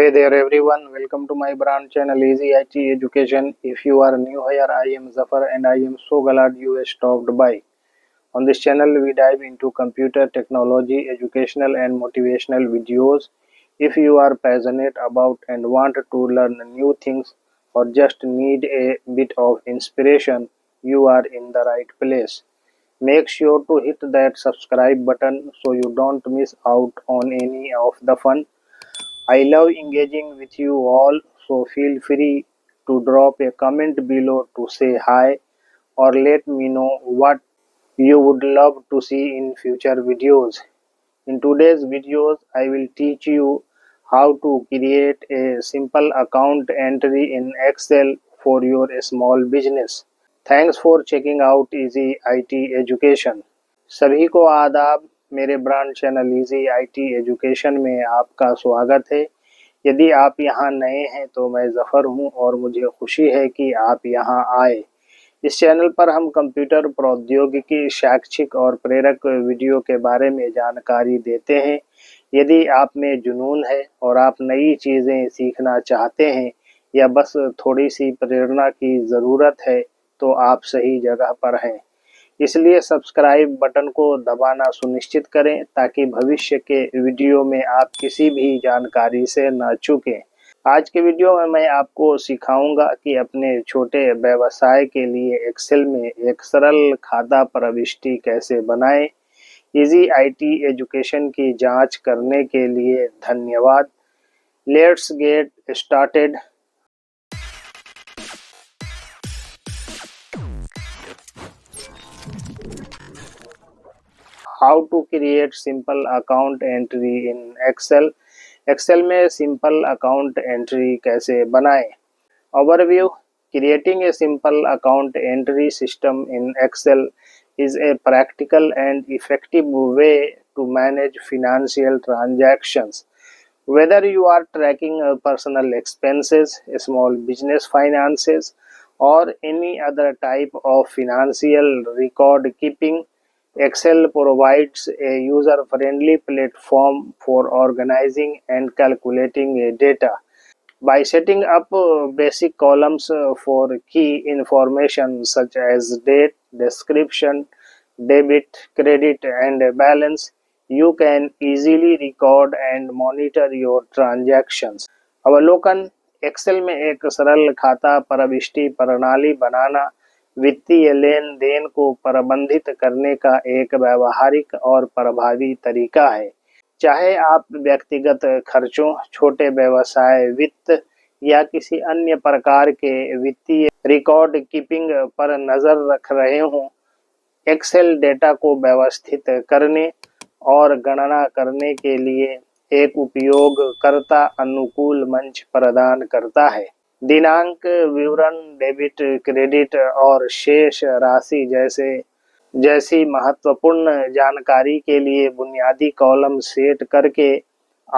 Hey there everyone, welcome to my brand channel Easy IT Education. If you are new here, I am Zafar and I am so glad you stopped by. On this channel, we dive into computer technology, educational and motivational videos. If you are passionate about and want to learn new things or just need a bit of inspiration, you are in the right place. Make sure to hit that subscribe button so you don't miss out on any of the fun. I love engaging with you all, so feel free to drop a comment below to say hi or let me know what you would love to see in future videos. In today's videos, I will teach you how to create a simple account entry in Excel for your small business. Thanks for checking out Easy IT Education. सभी को आदाब। मेरे brand channel easy IT education में आपका स्वागत है। यदि आप यहाँ नए हैं तो मैं ज़फ़र हूँ और मुझे खुशी है कि आप यहाँ आए। इस चैनल पर हम कंप्यूटर प्रौद्योगिकी, शैक्षिक और प्रेरक वीडियो के बारे में जानकारी देते हैं। यदि आप में जुनून है और आप नई चीज़ें सीखना चाहते हैं या बस थोड़ी सी प्रेरणा की ज़रूरत है तो आप सही जगह पर हैं। इसलिए सब्सक्राइब बटन को दबाना सुनिश्चित करें ताकि भविष्य के वीडियो में आप किसी भी जानकारी से न चूकें। आज के वीडियो में मैं आपको सिखाऊंगा कि अपने छोटे व्यवसाय के लिए एक्सेल में एक सरल खाता प्रविष्टि कैसे बनाएं। इजी आईटी एजुकेशन की जांच करने के लिए धन्यवाद। Let's get started. How to create simple account entry in Excel. Excel में सिंपल अकाउंट एंट्री कैसे बनाएं। Overview. Creating a simple account entry system in Excel is a practical and effective way to manage financial transactions. Whether you are tracking personal expenses, small business finances, or any other type of financial record keeping, Excel provides a user-friendly platform for organizing and calculating data. By setting up basic columns for key information such as date, description, debit, credit, and balance, you can easily record and monitor your transactions. अवलोकन। Excel में एक सरल खाता प्रविष्टि प्रणाली बनाना वित्तीय लेन then को प्रबंधित करने का एक व्यावहारिक और प्रभावी तरीका है। चाहे आप व्यक्तिगत खर्चों, छोटे व्यवसाय वित्त या किसी अन्य प्रकार के वित्तीय रिकॉर्ड कीपिंग पर नजर रख रहे हों, एक्सेल डेटा को व्यवस्थित करने और गणना करने के लिए एक उपयोगकर्ता अनुकूल मंच प्रदान करता है। दिनांक, विवरण, डेबिट, क्रेडिट और शेष राशि जैसी महत्वपूर्ण जानकारी के लिए बुनियादी कॉलम सेट करके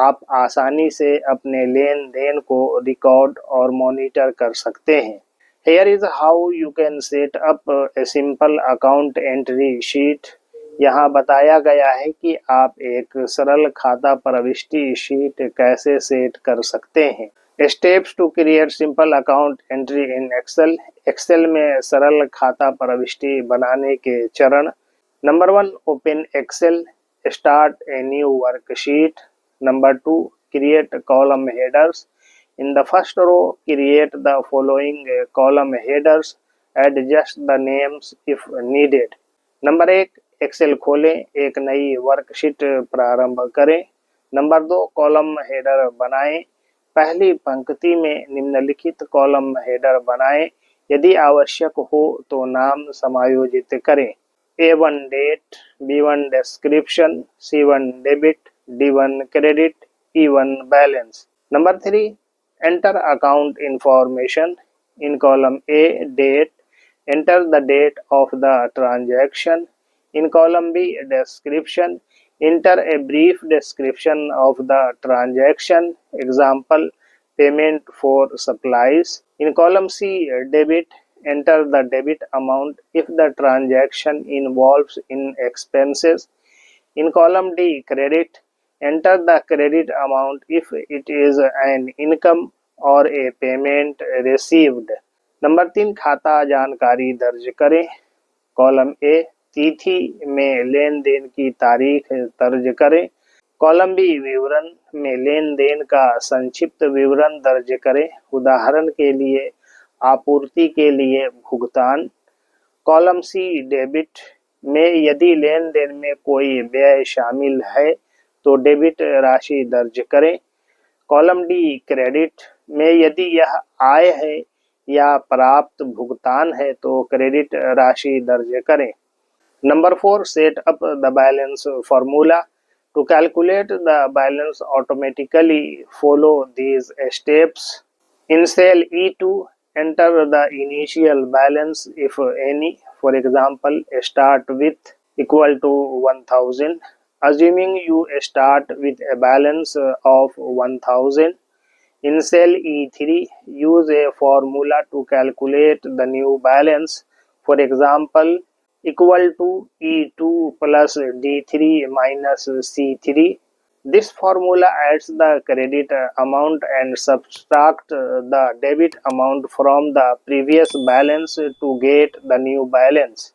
आप आसानी से अपने लेन देन को रिकॉर्ड और मॉनिटर कर सकते हैं। Here is how you can set up a simple account entry sheet. यहाँ बताया गया है कि आप एक सरल खाता प्रविष्टि शीट कैसे सेट कर सकते हैं। Steps to create simple account entry in Excel. Excel में सरल खाता प्रविष्टि बनाने के चरण। Number 1, open Excel, start a new worksheet. Number 2, create column headers. In the first row, create the following column headers. Adjust the names if needed. Number 1, Excel खोलें, एक नई वर्कशीट प्रारंभ करें। नंबर 2, कॉलम हेडर बनाएं। पहली पंक्ति में निम्नलिखित कॉलम हेडर बनाएं। यदि आवश्यक हो तो नाम समायोजित करें। A1 date, B1 description, C1 debit, D1 credit, E1 balance. Number 3, enter account information. In column A, date, enter the date of the transaction. In column B, description, enter a brief description of the transaction. Example, payment for supplies. In column C, debit, enter the debit amount if the transaction involves in expenses. In column D, credit, Enter the credit amount if it is an income or a payment received. Number 3, खाता जानकारी दर्ज करें। Column A, तिथि में लेन then की तारीख दर्ज करें। कॉलम बी, विवरण में लेन देन का संक्षिप्त विवरण दर्ज करें। उदाहरण के लिए आपूर्ति के लिए भुगतान। कॉलम सी, डेबिट में यदि लेन देन में कोई व्यय शामिल है तो डेबिट राशि दर्ज करें। कॉलम डी, क्रेडिट में यदि यह आय है या प्राप्त भुगतान है तो क्रेडिट राशि दर्ज करें। Number 4, set up the balance formula. To calculate the balance automatically follow these steps. In cell E2, enter the initial balance if any. For example, start with equal to 1000. Assuming you start with a balance of 1000. In cell E3, use a formula to calculate the new balance. For example, equal to E2 plus D3 minus C3. This formula adds the credit amount and subtract the debit amount from the previous balance to get the new balance.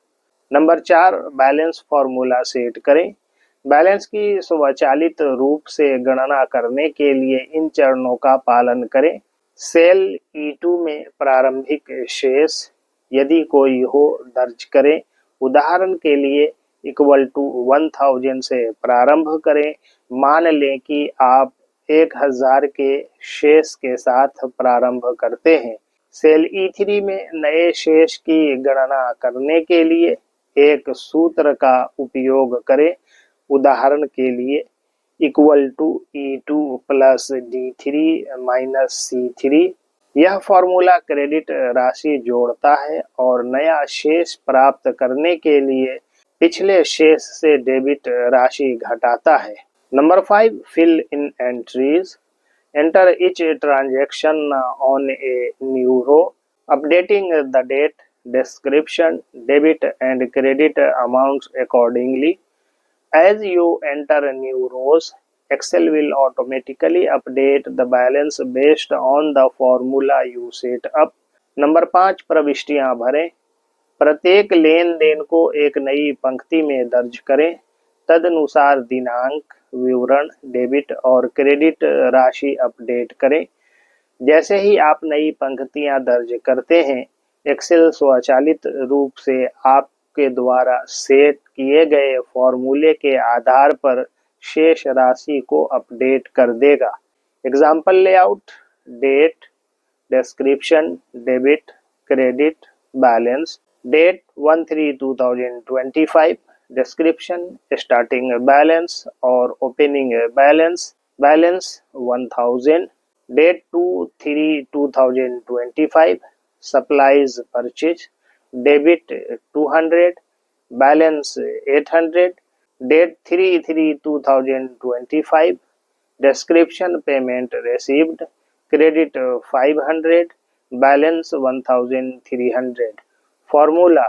Number 4, balance formula set करें। Balance की स्वचालित रूप से गणना करने के लिए इन चरणों का पालन करें। सेल E2 में प्रारंभिक शेष यदि कोई हो दर्ज करें। उदाहरण के लिए इक्वल टू 1000 से प्रारंभ करें। मान लें कि आप 1000 के शेष के साथ प्रारंभ करते हैं। सेल E3 में नए शेष की गणना करने के लिए एक सूत्र का उपयोग करें। उदाहरण के लिए equal to E2 plus D3 minus C3। यह फॉर्मूला क्रेडिट राशि जोड़ता है और नया शेष प्राप्त करने के लिए पिछले शेष से डेबिट राशि घटाता है। Number 5, fill in entries. Enter each transaction on a new row, updating the date, description, debit and credit amounts accordingly. As you enter new rows, Excel will automatically update the balance based on the formula you set up. Number 5, प्रविष्टियां भरें। प्रत्येक लेन then को एक नई पंक्ति में दर्ज करें। तदनुसार दिनांक, विवरण, डेबिट और क्रेडिट राशि अपडेट करें। जैसे ही आप नई पंक्तियां दर्ज करते हैं, एक्सेल स्वचालित रूप से आपके द्वारा सेट किए गए फॉर्मूले के आधार पर शेष राशि को अपडेट कर देगा। Example layout, date, description, debit, credit, balance. Date 1/3/2025. Description, starting balance or opening balance. Balance 1000. Date 2/3/2025. Supplies purchase. Debit 200. Balance 800. Date 3/3/2025. Description, payment received. Credit 500. Balance 1300. Formula: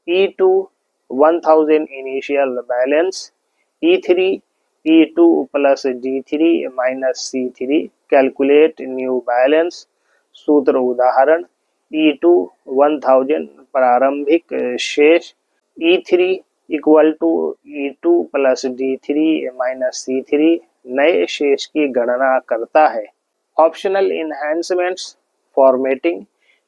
E2 1000 initial balance, E3 E2 plus D3 minus C3 calculate new balance. सूत्र उदाहरण: E2 1000 प्रारंभिक शेष, E3 equal to E2 plus D3 minus C3 नए शेष की गणना करता है। Optional enhancements, formatting.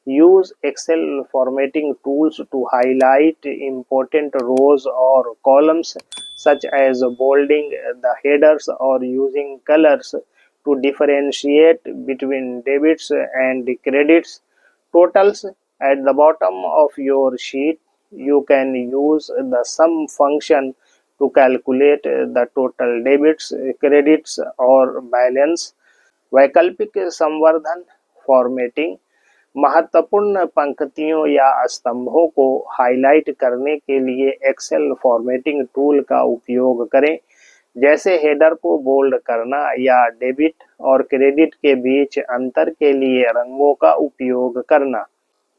Use Excel formatting tools to highlight important rows or columns, such as bolding the headers or using colors to differentiate between debits and credits. Totals at the bottom of your sheet. You can use the sum function to calculate the total debits, credits or balance. वैकल्पिक संवर्धन, formatting. महत्वपूर्ण पंक्तियों या स्तंभों को highlight करने के लिए एक्सेल फॉर्मेटिंग टूल का उपयोग करें, जैसे हेडर को बोल्ड करना या डेबिट और क्रेडिट के बीच अंतर के लिए रंगों का उपयोग करना।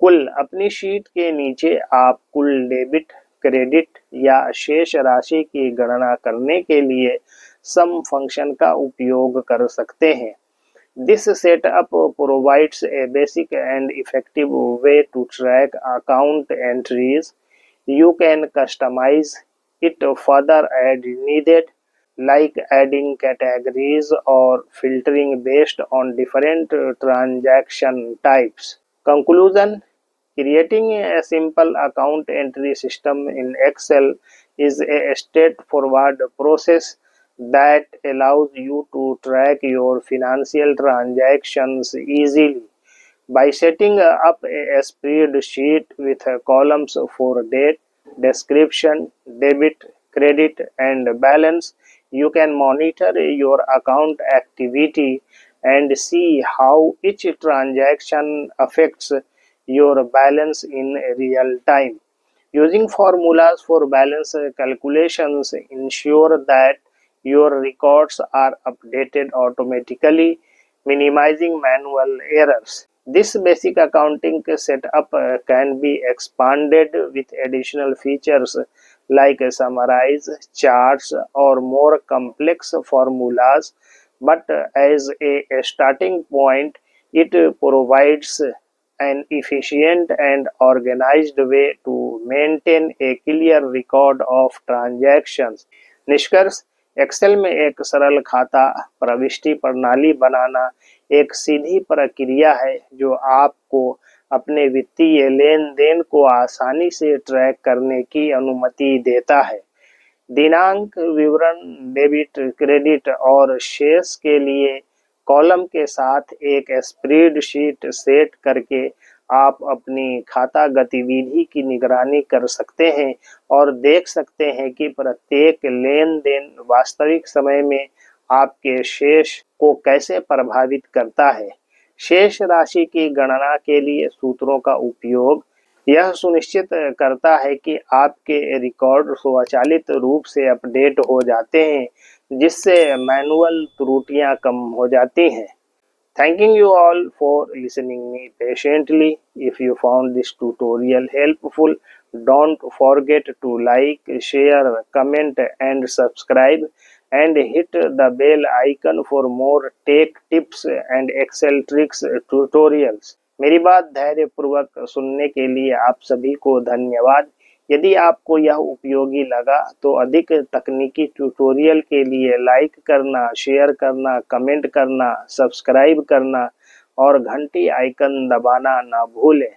कुल, अपनी शीट के नीचे आप कुल डेबिट, क्रेडिट या शेष राशि की गणना करने के लिए सम फंक्शन का उपयोग कर सकते हैं। This setup provides a basic and effective way to track account entries. You can customize it further as needed, like adding categories or filtering based on different transaction types. Conclusion: creating a simple account entry system in Excel is a straightforward process that allows you to track your financial transactions easily. By setting up a spreadsheet with columns for date, description, debit, credit, and balance, you can monitor your account activity and see how each transaction affects your balance in real time. Using formulas for balance calculations ensure that your records are updated automatically, minimizing manual errors. This basic accounting setup can be expanded with additional features like summarize, charts, or more complex formulas, but as a starting point, it provides an efficient and organized way to maintain a clear record of transactions. निष्कर्ष: Excel में एक सरल खाता प्रविष्टि प्रणाली बनाना एक सीधी प्रक्रिया है जो आपको अपने वित्तीय लेन-देन को आसानी से ट्रैक करने की अनुमति देता है। दिनांक, विवरण, डेबिट, क्रेडिट और शेष के लिए कॉलम के साथ एक स्प्रेडशीट सेट करके आप अपनी खाता गतिविधि की निगरानी कर सकते हैं और देख सकते हैं कि प्रत्येक लेन-देन वास्तविक समय में आपके शेष को कैसे प्रभावित करता है। शेष राशि की गणना के लिए सूत्रों का उपयोग यह सुनिश्चित करता है कि आपके रिकॉर्ड स्वचालित रूप से अपडेट हो जाते हैं, जिससे मैनुअल त्रुटियां कम हो जाती हैं। Thanking you all for listening me patiently. If you found this tutorial helpful, don't forget to like, share, comment and subscribe and hit the bell icon for more tech tips and Excel tricks tutorials. मेरी बात धैर्यपूर्वक सुनने के लिए आप सभी को धन्यवाद। यदि आपको यह उपयोगी लगा तो अधिक तकनीकी ट्यूटोरियल के लिए लाइक करना, शेयर करना, कमेंट करना, सब्सक्राइब करना और घंटी आइकन दबाना ना भूलें।